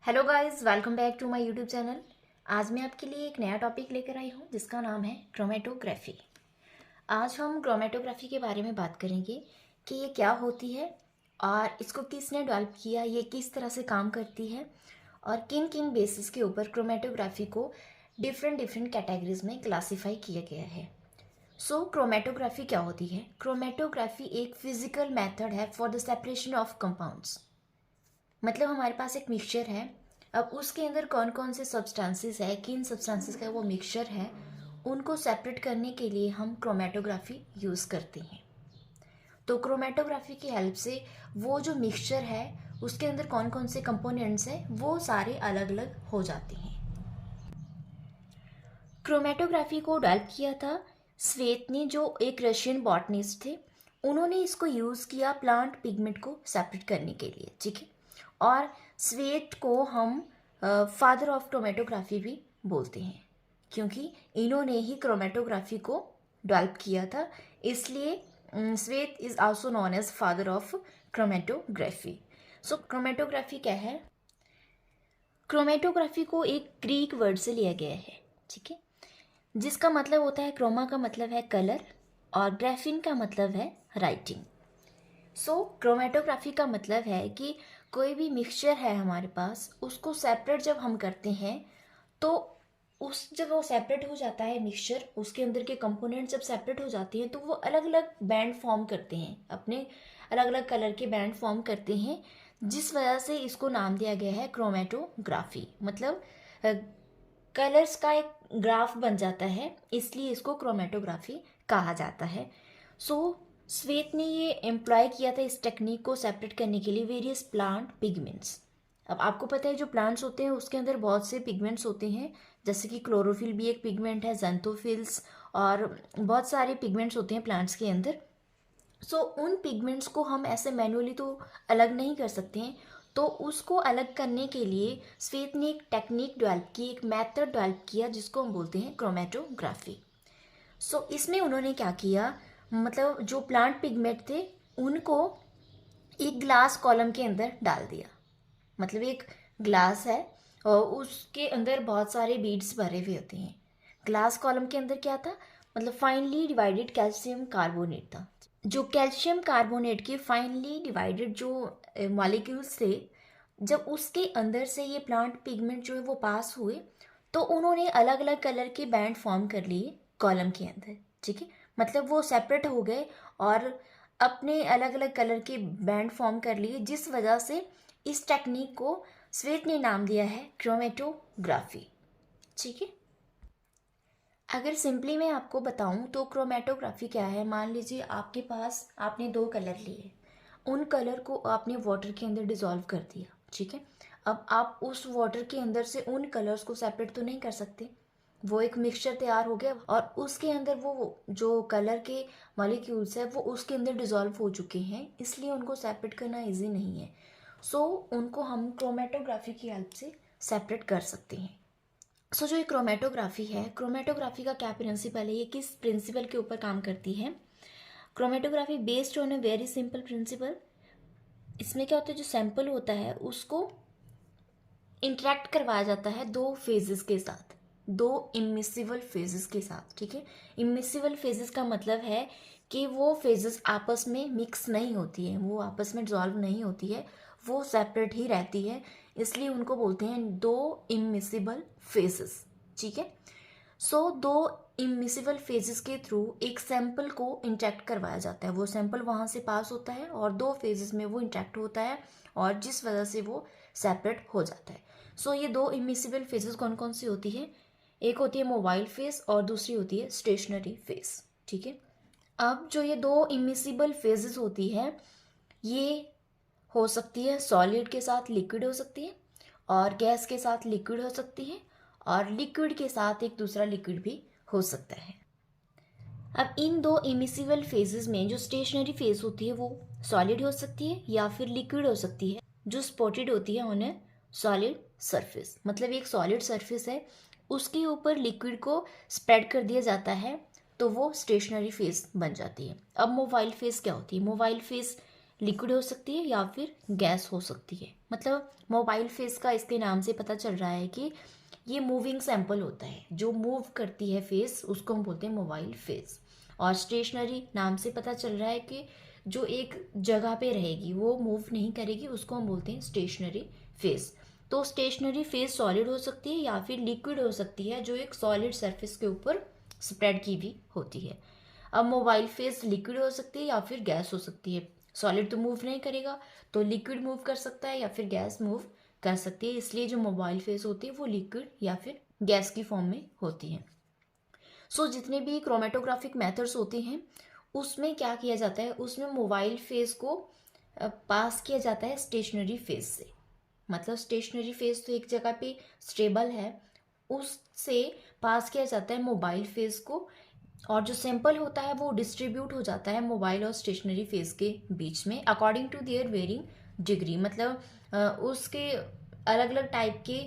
Hello guys, welcome back to my YouTube channel. आज मैं आपके लिए एक नया टॉपिक लेकर आई हूँ जिसका नाम है क्रोमेटोग्राफी। आज हम क्रोमेटोग्राफी के बारे में बात करेंगे कि ये क्या होती है और इसको किसने डेवलप किया, ये किस तरह से काम करती है और किन किन बेसिस के ऊपर क्रोमेटोग्राफी को डिफरेंट डिफरेंट कैटेगरीज में क्लासीफाई किया गया है। क्रोमेटोग्राफी क्या होती है? क्रोमेटोग्राफी एक फिजिकल मेथड है for the separation of compounds. मतलब हमारे पास एक मिक्सचर है, अब उसके अंदर कौन कौन से सब्सटेंसेस है, किन सब्सटेंसेस का वो मिक्सचर है, उनको सेपरेट करने के लिए हम क्रोमेटोग्राफी यूज़ करते हैं। तो क्रोमेटोग्राफी की हेल्प से वो जो मिक्सचर है उसके अंदर कौन कौन से कंपोनेंट्स हैं वो सारे अलग अलग हो जाते हैं। क्रोमेटोग्राफी को डेवलप किया था स्वेत ने, जो एक रशियन बॉटनिस्ट थे। उन्होंने इसको यूज़ किया प्लांट पिगमेंट को सेपरेट करने के लिए, ठीक है। और स्वेट को हम फादर ऑफ क्रोमेटोग्राफी भी बोलते हैं क्योंकि इन्होंने ही क्रोमेटोग्राफी को डेवलप किया था, इसलिए Tswett is also known as father of chromatography. Chromatography क्या है? क्रोमेटोग्राफी को एक ग्रीक वर्ड से लिया गया है, ठीक है, जिसका मतलब होता है, क्रोमा का मतलब है कलर और ग्राफिन का मतलब है राइटिंग। क्रोमेटोग्राफी का मतलब है कि कोई भी मिक्सचर है हमारे पास, उसको सेपरेट जब हम करते हैं तो जब वो सेपरेट हो जाता है मिक्सचर, उसके अंदर के कंपोनेंट जब सेपरेट हो जाते हैं तो वो अलग अलग बैंड फॉर्म करते हैं, अपने अलग अलग कलर के बैंड फॉर्म करते हैं, जिस वजह से इसको नाम दिया गया है क्रोमेटोग्राफी। मतलब कलर्स का एक ग्राफ बन जाता है, इसलिए इसको क्रोमेटोग्राफी कहा जाता है। स्वेत ने ये एम्प्लॉय किया था इस टेक्निक को सेपरेट करने के लिए वेरियस प्लांट पिगमेंट्स। अब आपको पता है जो प्लांट्स होते हैं उसके अंदर बहुत से पिगमेंट्स होते हैं, जैसे कि क्लोरोफिल भी एक पिगमेंट है, ज़ैंथोफिल्स और बहुत सारे पिगमेंट्स होते हैं प्लांट्स के अंदर। उन पिगमेंट्स को हम ऐसे मैनुअली तो अलग नहीं कर सकते हैं, तो उसको अलग करने के लिए स्वेत ने एक टेक्निक डेवलप की, एक मेथड डेवलप किया जिसको हम बोलते हैं क्रोमेटोग्राफी। इसमें उन्होंने क्या किया, मतलब जो प्लांट पिगमेंट थे उनको एक ग्लास कॉलम के अंदर डाल दिया। मतलब एक ग्लास है और उसके अंदर बहुत सारे बीड्स भरे हुए होते हैं। ग्लास कॉलम के अंदर क्या था, मतलब फाइनली डिवाइडेड कैल्शियम कार्बोनेट था। जो कैल्शियम कार्बोनेट के फाइनली डिवाइडेड जो मॉलिक्यूल्स थे, जब उसके अंदर से ये प्लांट पिगमेंट जो है वो पास हुए तो उन्होंने अलग अलग कलर के बैंड फॉर्म कर लिए कॉलम के अंदर, ठीक है। मतलब वो सेपरेट हो गए और अपने अलग अलग कलर के बैंड फॉर्म कर लिए, जिस वजह से इस टेक्निक को स्वेत ने नाम दिया है क्रोमेटोग्राफी, ठीक है। अगर सिंपली मैं आपको बताऊं तो क्रोमेटोग्राफी क्या है, मान लीजिए आपके पास आपने दो कलर लिए, उन कलर को आपने वाटर के अंदर डिज़ोल्व कर दिया, ठीक है। अब आप उस वाटर के अंदर से उन कलर्स को सेपरेट तो नहीं कर सकते, वो एक मिक्सचर तैयार हो गया और उसके अंदर वो जो कलर के मॉलिक्यूल्स है वो उसके अंदर डिज़ोल्व हो चुके हैं, इसलिए उनको सेपरेट करना इजी नहीं है। उनको हम क्रोमेटोग्राफी की हेल्प से सेपरेट कर सकते हैं। जो ये क्रोमेटोग्राफी है, क्रोमेटोग्राफी का क्या प्रिंसिपल है, ये किस प्रिंसिपल के ऊपर काम करती है? Chromatography based on a very simple principal. इसमें क्या होता है, जो सैंपल होता है उसको इंटरेक्ट करवाया जाता है दो फेजेस के साथ, दो इमिसिबल फेजेस के साथ, ठीक है। इमिसिबल फेजेस का मतलब है कि वो फेजेस आपस में मिक्स नहीं होती है, वो आपस में डिजॉल्व नहीं होती है, वो सेपरेट ही रहती है, इसलिए उनको बोलते हैं दो इमिसिबल फेजेस, ठीक है। दो इमिसिबल फेजेस के थ्रू एक सैंपल को इंटरेक्ट करवाया जाता है, वो सैंपल वहाँ से पास होता है और दो फेजेस में वो इंटरेक्ट होता है और जिस वजह से वो सेपरेट हो जाता है। ये दो इमिसिबल फेजेस कौन कौन सी होती है? एक होती है मोबाइल फेज और दूसरी होती है स्टेशनरी फेज, ठीक है। अब जो ये दो इमिसिबल फेजेस होती है, ये हो सकती है सॉलिड के साथ लिक्विड हो सकती है और गैस के साथ लिक्विड हो सकती है और लिक्विड के साथ एक दूसरा लिक्विड भी हो सकता है। अब इन दो इमिसिबल फेजेस में जो स्टेशनरी फेज होती है वो सॉलिड हो सकती है या फिर लिक्विड हो सकती है, जो स्पॉटेड होती है ऑन ए सॉलिड सरफेस। मतलब एक सॉलिड सरफेस है, उसके ऊपर लिक्विड को स्प्रेड कर दिया जाता है तो वो स्टेशनरी फेज बन जाती है। अब मोबाइल फेज क्या होती है? मोबाइल फेज लिक्विड हो सकती है या फिर गैस हो सकती है। मतलब मोबाइल फेस का इसके नाम से पता चल रहा है कि ये मूविंग सैंपल होता है, जो मूव करती है फेस उसको हम बोलते हैं मोबाइल फेस। और स्टेशनरी नाम से पता चल रहा है कि जो एक जगह पे रहेगी वो मूव नहीं करेगी, उसको हम बोलते हैं स्टेशनरी फेस। तो स्टेशनरी फेस सॉलिड हो सकती है या फिर लिक्विड हो सकती है, जो एक सॉलिड सरफेस के ऊपर स्प्रेड की हुई होती है। अब मोबाइल फेस लिक्विड हो सकती है या फिर गैस हो सकती है। सॉलिड तो मूव नहीं करेगा, तो लिक्विड मूव कर सकता है या फिर गैस मूव कर सकती है, इसलिए जो मोबाइल फेस होती है वो लिक्विड या फिर गैस की फॉर्म में होती है। जितने भी क्रोमेटोग्राफिक मेथड्स होते हैं उसमें क्या किया जाता है, उसमें मोबाइल फेस को पास किया जाता है स्टेशनरी फेस से। मतलब स्टेशनरी फेस तो एक जगह पे स्टेबल है, उससे पास किया जाता है मोबाइल फेस को, और जो सैंपल होता है वो डिस्ट्रीब्यूट हो जाता है मोबाइल और स्टेशनरी फेस के बीच में according to their varying degree. मतलब उसके अलग अलग टाइप के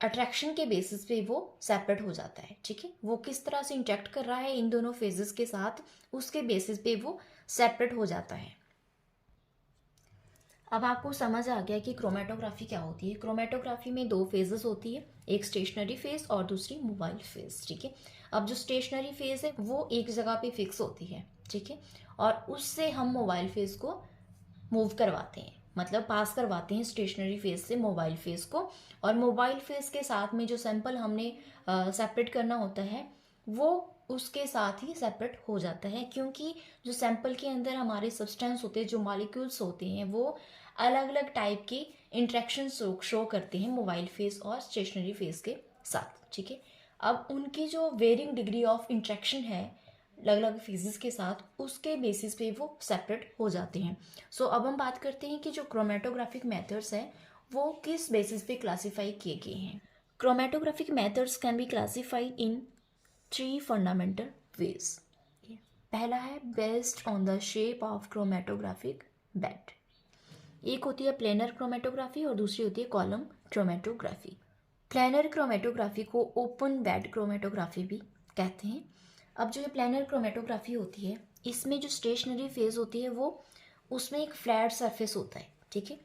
अट्रैक्शन के बेसिस पे वो सेपरेट हो जाता है। ठीक है, वो किस तरह से इंटरेक्ट कर रहा है इन दोनों फेजेस के साथ, उसके बेसिस पे वो सेपरेट हो जाता है। अब आपको समझ आ गया कि क्रोमेटोग्राफी क्या होती है। क्रोमेटोग्राफी में दो फेजेस होती है, एक स्टेशनरी फेज और दूसरी मोबाइल फेज। ठीक है, अब जो स्टेशनरी फेज है वो एक जगह पे फिक्स होती है। ठीक है, और उससे हम मोबाइल फेज को मूव करवाते हैं, मतलब पास करवाते हैं स्टेशनरी फेज से मोबाइल फेज को। और मोबाइल फेज के साथ में जो सैंपल हमने सेपरेट करना होता है वो उसके साथ ही सेपरेट हो जाता है, क्योंकि जो सैंपल के अंदर हमारे सब्सटेंस होते हैं, जो मॉलिक्यूल्स होते हैं, वो अलग अलग टाइप की इंट्रैक्शन शो करते हैं मोबाइल फेस और स्टेशनरी फेस के साथ। ठीक है, अब उनकी जो वेरिंग डिग्री ऑफ इंट्रैक्शन है अलग अलग फेजेस के साथ, उसके बेसिस पे वो सेपरेट हो जाते हैं। अब हम बात करते हैं कि जो क्रोमेटोग्राफिक मेथड्स हैं वो किस बेसिस पे क्लासिफाई किए गए हैं। Chromatographic methods can be classified in 3 fundamental ways. पहला है based on the shape of chromatographic bed. एक होती है प्लेनर क्रोमेटोग्राफी और दूसरी होती है कॉलम क्रोमेटोग्राफी। प्लेनर क्रोमेटोग्राफी को ओपन बेड क्रोमेटोग्राफी भी कहते हैं। अब जो ये प्लेनर क्रोमेटोग्राफी होती है इसमें जो स्टेशनरी फेज होती है वो उसमें एक फ्लैट सरफेस होता है। ठीक है,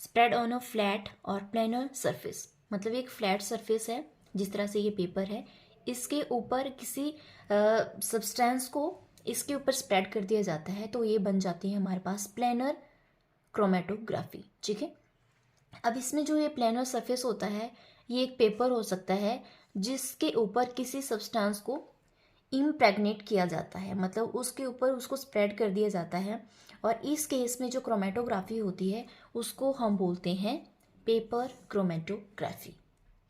स्प्रेड ऑन अ फ्लैट और प्लेनर सरफेस, मतलब एक फ्लैट सरफेस है जिस तरह से ये पेपर है, इसके ऊपर किसी सब्सटेंस को इसके ऊपर स्प्रेड कर दिया जाता है, तो ये बन जाती है हमारे पास प्लेनर क्रोमेटोग्राफी। ठीक है, अब इसमें जो ये प्लेनर सरफेस होता है ये एक पेपर हो सकता है जिसके ऊपर किसी सब्सटेंस को इम्प्रेग्नेट किया जाता है, मतलब उसके ऊपर उसको स्प्रेड कर दिया जाता है। और इस केस में जो क्रोमेटोग्राफी होती है उसको हम बोलते हैं पेपर क्रोमेटोग्राफी।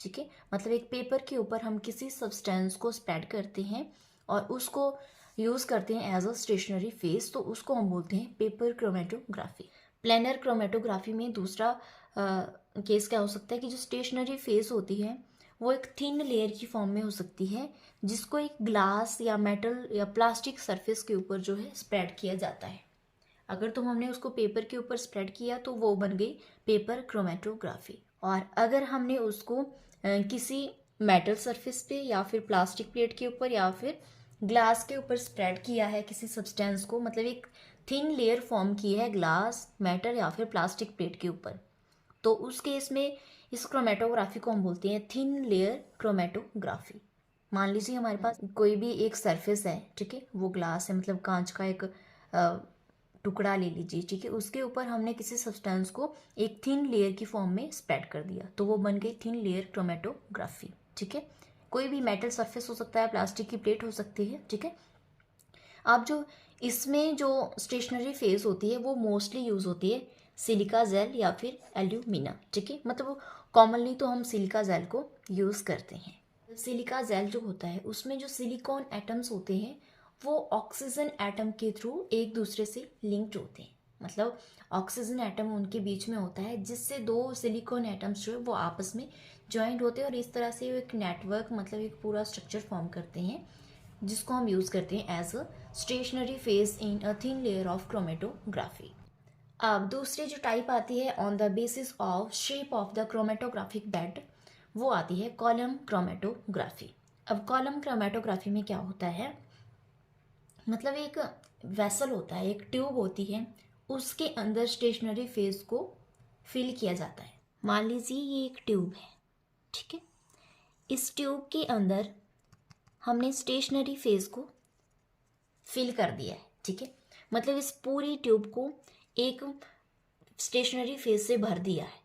ठीक है, मतलब एक पेपर के ऊपर हम किसी सब्सटेंस को स्प्रेड करते हैं और उसको यूज़ करते हैं एज अ स्टेशनरी फेस, तो उसको हम बोलते हैं पेपर क्रोमेटोग्राफी। प्लेनर क्रोमेटोग्राफी में दूसरा केस क्या हो सकता है कि जो स्टेशनरी फेस होती है वो एक थिन लेयर की फॉर्म में हो सकती है, जिसको एक ग्लास या मेटल या प्लास्टिक सरफेस के ऊपर जो है स्प्रेड किया जाता है। अगर तो हमने उसको पेपर के ऊपर स्प्रेड किया तो वो बन गई पेपर क्रोमेटोग्राफी। और अगर हमने उसको किसी मेटल सरफेस पे या फिर प्लास्टिक प्लेट के ऊपर या फिर ग्लास के ऊपर स्प्रेड किया है किसी सब्सटेंस को, मतलब एक थिन लेयर फॉर्म की है ग्लास, मेटल या फिर प्लास्टिक प्लेट के ऊपर, तो उस केस में इस क्रोमेटोग्राफी को हम बोलते हैं थिन लेयर क्रोमेटोग्राफी। मान लीजिए हमारे पास कोई भी एक सरफेस है, ठीक है, वो ग्लास है, मतलब कांच का एक टुकड़ा ले लीजिए। ठीक है, उसके ऊपर हमने किसी सब्सटेंस को एक थिन लेयर की फॉर्म में स्प्रेड कर दिया, तो वो बन गई थिन लेयर क्रोमेटोग्राफी। ठीक है, कोई भी मेटल सरफेस हो सकता है, प्लास्टिक की प्लेट हो सकती है। ठीक है, अब जो इसमें जो स्टेशनरी फेज होती है वो मोस्टली यूज़ होती है सिलिका जेल या फिर एल्यूमिना। ठीक है, मतलब कॉमनली तो हम सिलिका जेल को यूज़ करते हैं। सिलिका जेल जो होता है उसमें जो सिलिकॉन एटम्स होते हैं वो ऑक्सीजन एटम के थ्रू एक दूसरे से लिंक्ड होते हैं, मतलब ऑक्सीजन एटम उनके बीच में होता है जिससे दो सिलिकॉन एटम्स जो है वो आपस में ज्वाइंट होते हैं और इस तरह से एक नेटवर्क, मतलब एक पूरा स्ट्रक्चर फॉर्म करते हैं जिसको हम यूज़ करते हैं as a stationary phase in a thin layer of chromatography. अब दूसरी जो टाइप आती है on the basis of shape of the chromatographic bed, वो आती है कॉलम क्रोमेटोग्राफी। अब कॉलम क्रोमेटोग्राफी में क्या होता है, मतलब एक वेसल होता है, एक ट्यूब होती है, उसके अंदर स्टेशनरी फेज को फिल किया जाता है। मान लीजिए ये एक ट्यूब है, ठीक है। इस ट्यूब के अंदर हमने स्टेशनरी फेज को फिल कर दिया है, ठीक है। मतलब इस पूरी ट्यूब को एक स्टेशनरी फेज से भर दिया है,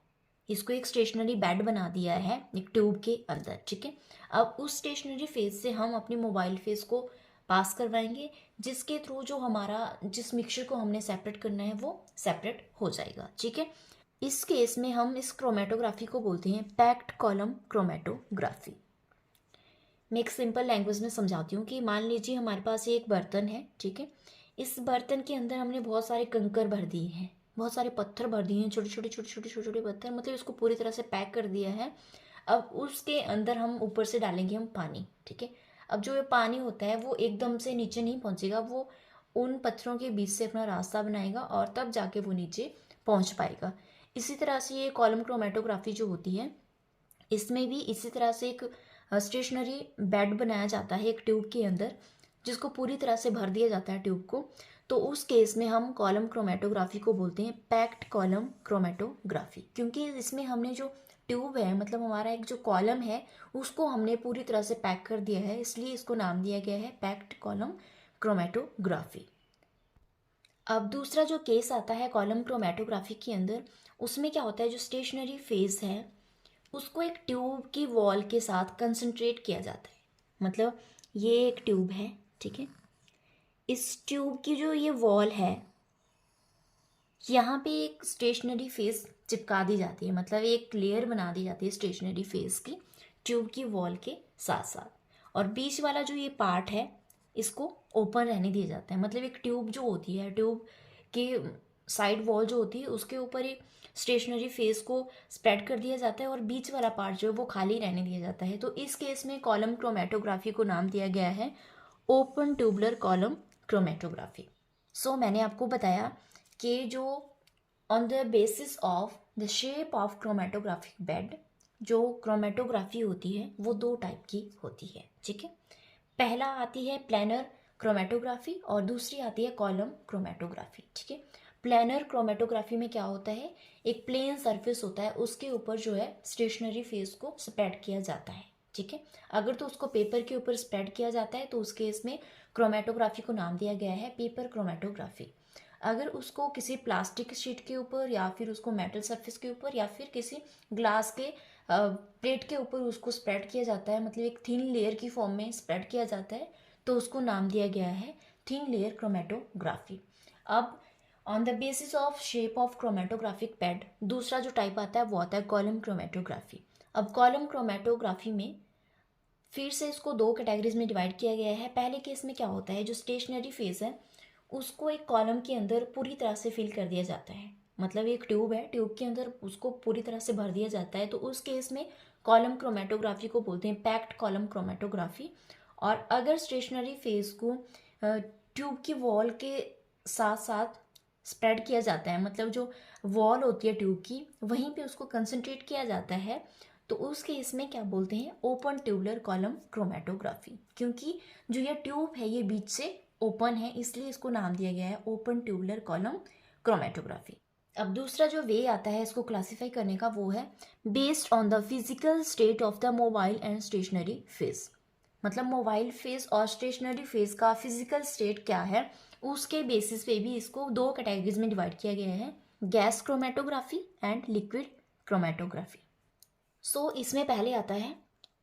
इसको एक स्टेशनरी बेड बना दिया है एक ट्यूब के अंदर, ठीक है। अब उस स्टेशनरी फेज से हम अपनी मोबाइल फेज को पास करवाएंगे, जिसके थ्रू जो हमारा जिस मिक्सचर को हमने सेपरेट करना है वो सेपरेट हो जाएगा, ठीक है। इस केस में हम इस क्रोमेटोग्राफी को बोलते हैं पैक्ड कॉलम क्रोमेटोग्राफी। मैं एक सिंपल लैंग्वेज में समझाती हूँ कि मान लीजिए हमारे पास ये एक बर्तन है, ठीक है। इस बर्तन के अंदर हमने बहुत सारे कंकर भर दिए हैं, बहुत सारे पत्थर भर दिए हैं, छोटे छोटे छोटे छोटे छोटे छोटे पत्थर, मतलब इसको पूरी तरह से पैक कर दिया है। अब उसके अंदर हम ऊपर से डालेंगे हम पानी, ठीक है। अब जो ये पानी होता है वो एकदम से नीचे नहीं पहुंचेगा, वो उन पत्थरों के बीच से अपना रास्ता बनाएगा और तब जाके वो नीचे पहुंच पाएगा। इसी तरह से ये कॉलम क्रोमेटोग्राफी जो होती है, इसमें भी इसी तरह से एक स्टेशनरी बेड बनाया जाता है एक ट्यूब के अंदर, जिसको पूरी तरह से भर दिया जाता है ट्यूब को। तो उस केस में हम कॉलम क्रोमेटोग्राफी को बोलते हैं पैक्ड कॉलम क्रोमेटोग्राफी, क्योंकि इसमें हमने जो ट्यूब है, मतलब हमारा एक जो कॉलम है, उसको हमने पूरी तरह से पैक कर दिया है, इसलिए इसको नाम दिया गया है पैक्ड कॉलम क्रोमेटोग्राफी। अब दूसरा जो केस आता है कॉलम क्रोमेटोग्राफी के अंदर, उसमें क्या होता है, जो स्टेशनरी फेज है उसको एक ट्यूब की वॉल के साथ कंसंट्रेट किया जाता है। मतलब ये एक ट्यूब है, ठीक है। इस ट्यूब की जो ये वॉल है, यहाँ पे एक स्टेशनरी फेस चिपका दी जाती है, मतलब एक लेयर बना दी जाती है स्टेशनरी फेस की ट्यूब की वॉल के साथ साथ। और बीच वाला जो ये पार्ट है इसको ओपन रहने दिया जाता है। मतलब एक ट्यूब जो होती है, ट्यूब के साइड वॉल जो होती है उसके ऊपर एक स्टेशनरी फेस को स्प्रेड कर दिया जाता है और बीच वाला पार्ट जो है वो खाली रहने दिया जाता है। तो इस केस में कॉलम क्रोमेटोग्राफी को नाम दिया गया है ओपन ट्यूबुलर कॉलम क्रोमेटोग्राफी। सो मैंने आपको बताया कि जो on the basis of the shape of chromatographic bed, जो क्रोमेटोग्राफी होती है वो दो टाइप की होती है, ठीक है। पहला आती है प्लानर क्रोमेटोग्राफी और दूसरी आती है कॉलम क्रोमेटोग्राफी, ठीक है। प्लानर क्रोमेटोग्राफी में क्या होता है, एक प्लेन सरफेस होता है, उसके ऊपर जो है स्टेशनरी फेस को स्प्रेड किया जाता है, ठीक है। अगर तो उसको पेपर के ऊपर स्प्रेड किया जाता है तो उस केस में क्रोमेटोग्राफी को नाम दिया गया है पेपर क्रोमेटोग्राफी। अगर उसको किसी प्लास्टिक शीट के ऊपर या फिर उसको मेटल सरफेस के ऊपर या फिर किसी ग्लास के प्लेट के ऊपर उसको स्प्रेड किया जाता है, मतलब एक थिन लेयर की फॉर्म में स्प्रेड किया जाता है, तो उसको नाम दिया गया है थिन लेयर क्रोमेटोग्राफी। अब on the basis of shape of chromatographic bed दूसरा जो टाइप आता है वो आता है कॉलम क्रोमेटोग्राफी। अब कॉलम क्रोमेटोग्राफी में फिर से इसको दो कैटेगरीज में डिवाइड किया गया है। पहले केस में क्या होता है, जो स्टेशनरी फेस है उसको एक कॉलम के अंदर पूरी तरह से फिल कर दिया जाता है। मतलब एक ट्यूब है, ट्यूब के अंदर उसको पूरी तरह से भर दिया जाता है, तो उस केस में कॉलम क्रोमेटोग्राफी को बोलते हैं पैक्ड कॉलम क्रोमेटोग्राफी। और अगर स्टेशनरी फेस को ट्यूब की वॉल के साथ साथ स्प्रेड किया जाता है, मतलब जो वॉल होती है ट्यूब की वहीं पे उसको कंसंट्रेट किया जाता है, तो उस केस में क्या बोलते हैं ओपन ट्यूबुलर कॉलम क्रोमेटोग्राफी। क्योंकि जो ये ट्यूब है ये बीच से ओपन है, इसलिए इसको नाम दिया गया है ओपन ट्यूबुलर कॉलम क्रोमेटोग्राफी। अब दूसरा जो वे आता है इसको क्लासिफाई करने का वो है based on the physical state of the mobile and stationary phase. मतलब मोबाइल फेस और स्टेशनरी फेस का फिजिकल स्टेट क्या है, उसके बेसिस पे भी इसको दो कैटेगरीज में डिवाइड किया गया है, gas chromatography and liquid chromatography. So इसमें पहले आता है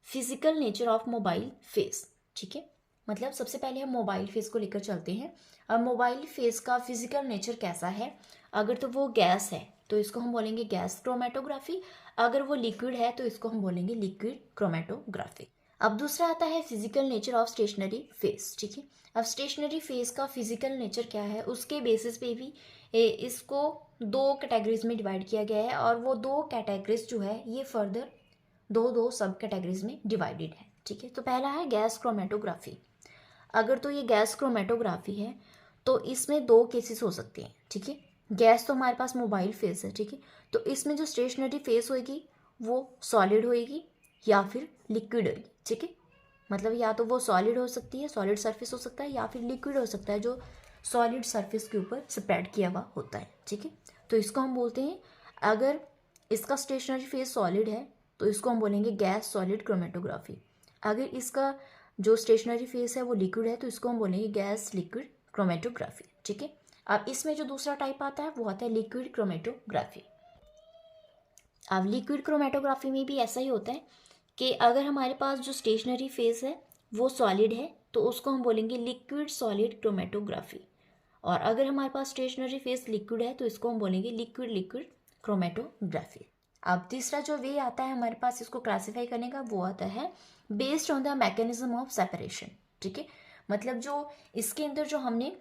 physical nature of mobile phase, ठीक है। मतलब सबसे पहले हम मोबाइल फेस को लेकर चलते हैं। अब मोबाइल फेस का फिजिकल नेचर कैसा है, अगर तो वो गैस है तो इसको हम बोलेंगे गैस क्रोमेटोग्राफी, अगर वो लिक्विड है तो इसको हम बोलेंगे लिक्विड क्रोमेटोग्राफी। अब दूसरा आता है physical nature of stationary phase, ठीक है। अब स्टेशनरी फेस का फिजिकल नेचर क्या है उसके बेसिस पे भी इसको दो कैटेगरीज में डिवाइड किया गया है, और वो दो कैटेगरीज जो है ये फर्दर दो दो सब कैटेगरीज में डिवाइडेड है, ठीक है। तो पहला है गैस क्रोमेटोग्राफी। अगर तो ये गैस क्रोमेटोग्राफी है तो इसमें दो केसेस हो सकते हैं, ठीक है। गैस तो हमारे पास मोबाइल फेस है, ठीक है। तो इसमें जो स्टेशनरी फेस होएगी वो सॉलिड होएगी या फिर लिक्विड होएगी, ठीक है। मतलब या तो वो सॉलिड हो सकती है, सॉलिड सरफेस हो सकता है, या फिर लिक्विड हो सकता है जो सॉलिड सरफेस के ऊपर स्प्रेड किया हुआ होता है, ठीक है। तो इसको हम बोलते हैं, अगर इसका स्टेशनरी फेज सॉलिड है तो इसको हम बोलेंगे गैस सॉलिड क्रोमेटोग्राफी। अगर इसका जो स्टेशनरी फेज है वो लिक्विड है तो इसको हम बोलेंगे गैस लिक्विड क्रोमेटोग्राफी, ठीक है। अब इसमें जो दूसरा टाइप आता है वो आता है लिक्विड क्रोमेटोग्राफी। अब लिक्विड क्रोमेटोग्राफी में भी ऐसा ही होता है कि अगर हमारे पास जो स्टेशनरी फेज है वो सॉलिड है तो उसको हम बोलेंगे लिक्विड सॉलिड क्रोमेटोग्राफी, और अगर हमारे पास स्टेशनरी फेज लिक्विड है तो इसको हम बोलेंगे लिक्विड लिक्विड क्रोमेटोग्राफी। अब तीसरा जो वे आता है हमारे पास इसको क्लासिफाई करने का वो आता है based on the mechanism of separation, ठीक है। मतलब जो इसके अंदर जो हमने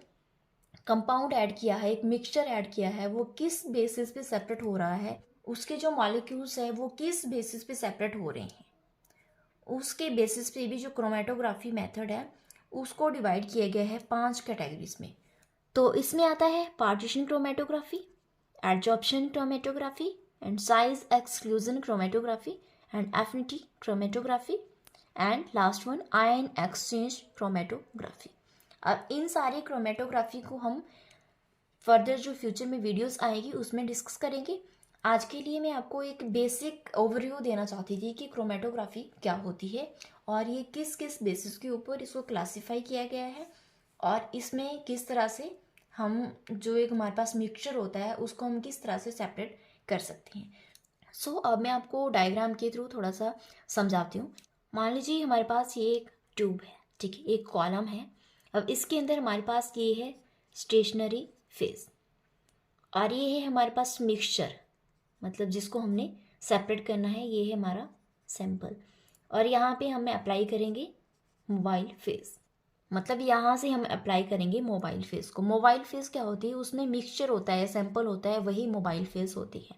कंपाउंड ऐड किया है, एक मिक्सचर ऐड किया है, वो किस बेसिस पे सेपरेट हो रहा है, उसके जो मॉलिक्यूल्स है वो किस बेसिस पे सेपरेट हो रहे हैं, उसके बेसिस पे भी जो क्रोमेटोग्राफी मेथड है उसको डिवाइड किया गया है 5 कैटेगरीज में। तो इसमें आता है partition chromatography, adsorption chromatography, and size exclusion chromatography, and affinity chromatography, and last one ion exchange chromatography. अब इन सारी क्रोमेटोग्राफी को हम फर्दर जो फ्यूचर में वीडियोस आएगी उसमें डिस्कस करेंगे। आज के लिए मैं आपको एक बेसिक ओवरव्यू देना चाहती थी कि क्रोमेटोग्राफी क्या होती है और ये किस किस बेसिस के ऊपर इसको क्लासिफाई किया गया है, और इसमें किस तरह से हम जो एक हमारे पास मिक्सचर होता है उसको हम किस तरह से सेपरेट कर सकते हैं। सो अब मैं आपको डायग्राम के थ्रू थोड़ा सा समझाती हूँ। मान लीजिए हमारे पास ये एक ट्यूब है, ठीक है, एक कॉलम है। अब इसके अंदर हमारे पास ये है स्टेशनरी फेज, और ये है हमारे पास मिक्सचर, मतलब जिसको हमने सेपरेट करना है, ये है हमारा सैंपल। और यहाँ पे हम अप्लाई करेंगे मोबाइल फेज, मतलब यहाँ से हम अप्लाई करेंगे मोबाइल फेज को। मोबाइल फेज क्या होती है, उसमें मिक्सचर होता है, सैंपल होता है, वही मोबाइल फेज होती है।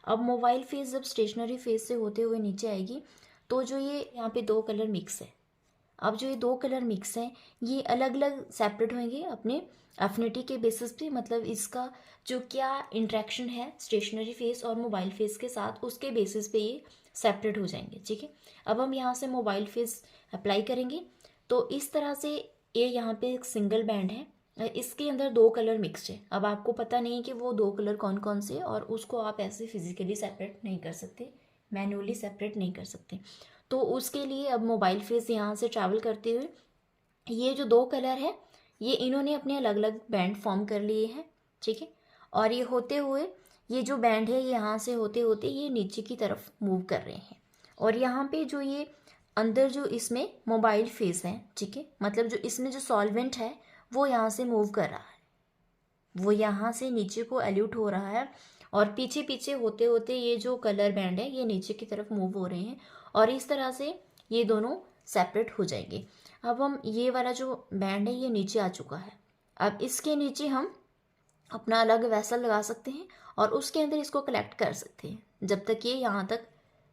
अब मोबाइल फेज जब स्टेशनरी फेज से होते हुए नीचे आएगी तो जो ये यहाँ पे 2 कलर मिक्स है, अब जो ये 2 कलर मिक्स हैं ये अलग अलग सेपरेट होंगे अपने एफिनिटी के बेसिस पे, मतलब इसका जो क्या इंट्रैक्शन है स्टेशनरी फेस और मोबाइल फेस के साथ उसके बेसिस पे ये सेपरेट हो जाएंगे, ठीक है। अब हम यहाँ से मोबाइल फेस अप्लाई करेंगे तो इस तरह से ये यहाँ पे एक सिंगल बैंड है, इसके अंदर 2 कलर मिक्स्ड है। अब आपको पता नहीं कि वो 2 कलर कौन कौन से, और उसको आप ऐसे फिजिकली सेपरेट नहीं कर सकते, मैनुअली सेपरेट नहीं कर सकते। तो उसके लिए अब मोबाइल फेस यहाँ से ट्रैवल करते हुए ये जो 2 कलर है ये इन्होंने अपने अलग अलग बैंड फॉर्म कर लिए हैं, ठीक है। और ये होते हुए ये जो बैंड है ये यहाँ से होते होते ये नीचे की तरफ मूव कर रहे हैं, और यहाँ पे जो ये अंदर जो इसमें मोबाइल फेस है, ठीक है, मतलब जो इसमें जो सॉल्वेंट है वो यहाँ से मूव कर रहा है, वो यहाँ से नीचे को एल्यूट हो रहा है, और पीछे पीछे होते होते ये जो कलर बैंड है ये नीचे की तरफ मूव हो रहे हैं, और इस तरह से ये दोनों सेपरेट हो जाएंगे। अब हम ये वाला जो बैंड है ये नीचे आ चुका है, अब इसके नीचे हम अपना अलग वैसल लगा सकते हैं और उसके अंदर इसको कलेक्ट कर सकते हैं जब तक ये यहाँ तक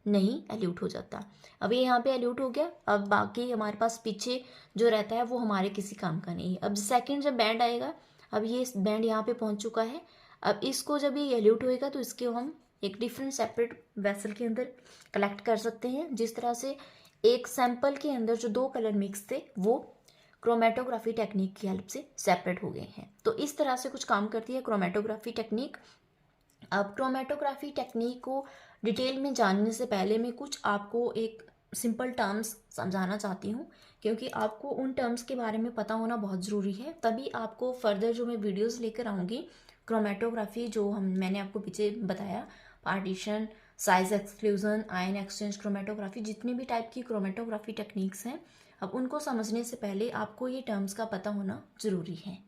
नहीं एल्यूट हो जाता। अब ये यहाँ पे एल्यूट हो गया, अब बाकी हमारे पास पीछे जो रहता है वो हमारे किसी काम का नहीं है। अब सेकंड जब बैंड आएगा, अब ये बैंड यहाँ पे पहुँच चुका है, अब इसको जब ये एल्यूट होएगा तो इसको हम एक डिफरेंट सेपरेट वेसल के अंदर कलेक्ट कर सकते हैं, जिस तरह से एक सैंपल के अंदर जो 2 कलर मिक्स थे वो क्रोमेटोग्राफी टेक्निक की हेल्प से सेपरेट हो गए हैं। तो इस तरह से कुछ काम करती है क्रोमेटोग्राफी टेक्निक। अब क्रोमेटोग्राफी टेक्निक को डिटेल में जानने से पहले मैं कुछ आपको एक सिंपल टर्म्स समझाना चाहती हूँ, क्योंकि आपको उन टर्म्स के बारे में पता होना बहुत ज़रूरी है, तभी आपको फर्दर जो मैं वीडियोस लेकर आऊँगी क्रोमेटोग्राफी जो मैंने आपको पीछे बताया, partition, size exclusion, ion exchange chromatography, जितनी भी टाइप की क्रोमेटोग्राफी टेक्निक्स हैं, अब उनको समझने से पहले आपको ये टर्म्स का पता होना ज़रूरी है।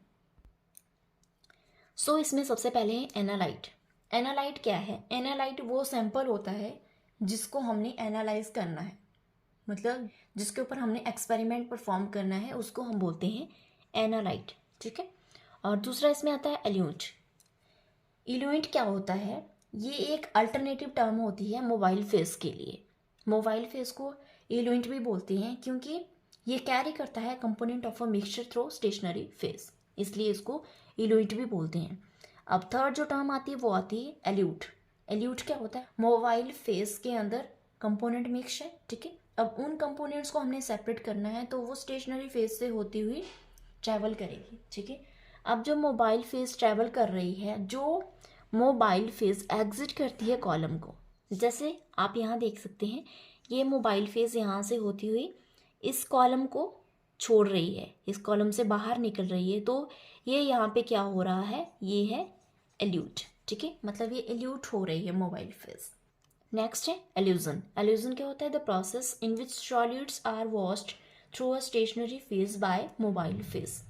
सो इसमें सबसे पहले है एनालाइट। एनालाइट क्या है? एनालाइट वो सैंपल होता है जिसको हमने एनालाइज करना है, मतलब जिसके ऊपर हमने एक्सपेरिमेंट परफॉर्म करना है उसको हम बोलते हैं एनालाइट, ठीक है। और दूसरा इसमें आता है एल्यूट। इल्यूएंट क्या होता है? ये एक अल्टरनेटिव टर्म होती है मोबाइल फेस के लिए। मोबाइल फेस को इल्यूएंट भी बोलते हैं क्योंकि ये कैरी करता है component of a mixture through stationary phase, इसलिए इसको इल्यूएंट भी बोलते हैं। अब थर्ड जो टर्म आती है वो आती है एल्यूट। एल्यूट क्या होता है? मोबाइल फेस के अंदर कंपोनेंट मिक्स है, ठीक है। अब उन कंपोनेंट्स को हमने सेपरेट करना है तो वो स्टेशनरी फेस से होती हुई ट्रैवल करेगी, ठीक है। अब जो मोबाइल फेज ट्रैवल कर रही है, जो मोबाइल फेज एग्जिट करती है कॉलम को, जैसे आप यहाँ देख सकते हैं ये मोबाइल फेज यहाँ से होती हुई इस कॉलम को छोड़ रही है, इस कॉलम से बाहर निकल रही है, तो ये यहाँ पे क्या हो रहा है, ये है एल्यूट, ठीक है, मतलब ये एल्यूट हो रही है मोबाइल फेज। नेक्स्ट है एल्यूजन। एल्यूजन क्या होता है, the process in which solids are washed through a stationary phase by mobile phase.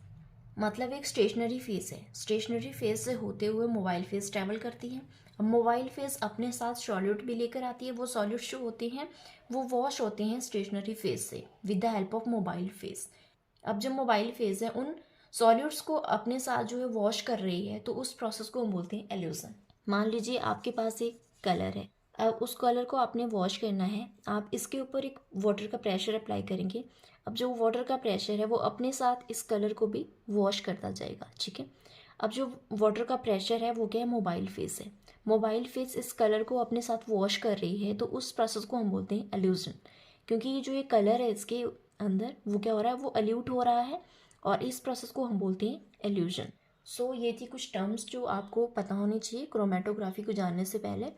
मतलब एक स्टेशनरी फेज है, स्टेशनरी फेज से होते हुए मोबाइल फेज ट्रैवल करती है। अब मोबाइल फेज अपने साथ सॉल्यूट भी लेकर आती है, वो सॉल्यूट्स जो होते हैं वो वॉश होते हैं स्टेशनरी फेज से with the help of mobile phase. अब जब मोबाइल फेज है उन सॉल्यूट्स को अपने साथ जो है वॉश कर रही है, तो उस प्रोसेस को हम बोलते हैं एल्यूजन। मान लीजिए आपके पास एक कलर है, अब उस कलर को आपने वॉश करना है, आप इसके ऊपर एक वाटर का प्रेशर अप्लाई करेंगे। अब जो वाटर का प्रेशर है वो अपने साथ इस कलर को भी वॉश करता जाएगा, ठीक है। अब जो वाटर का प्रेशर है वो क्या है, मोबाइल फेज है। मोबाइल फेज इस कलर को अपने साथ वॉश कर रही है, तो उस प्रोसेस को हम बोलते हैं एल्यूजन। क्योंकि ये जो ये कलर है इसके अंदर वो क्या हो रहा है, वो एल्यूट हो रहा है, और इस प्रोसेस को हम बोलते हैं एल्यूजन। सो ये थी कुछ टर्म्स जो आपको पता होनी चाहिए क्रोमेटोग्राफी को जानने से पहले।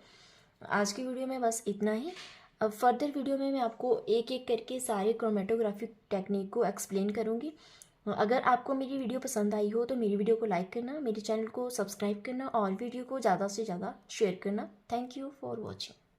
आज की वीडियो में बस इतना ही। अब फर्दर वीडियो में मैं आपको एक एक करके सारे क्रोमेटोग्राफी टेक्निक को एक्सप्लेन करूँगी। अगर आपको मेरी वीडियो पसंद आई हो तो मेरी वीडियो को लाइक करना, मेरे चैनल को सब्सक्राइब करना और वीडियो को ज़्यादा से ज़्यादा शेयर करना। Thank you for watching.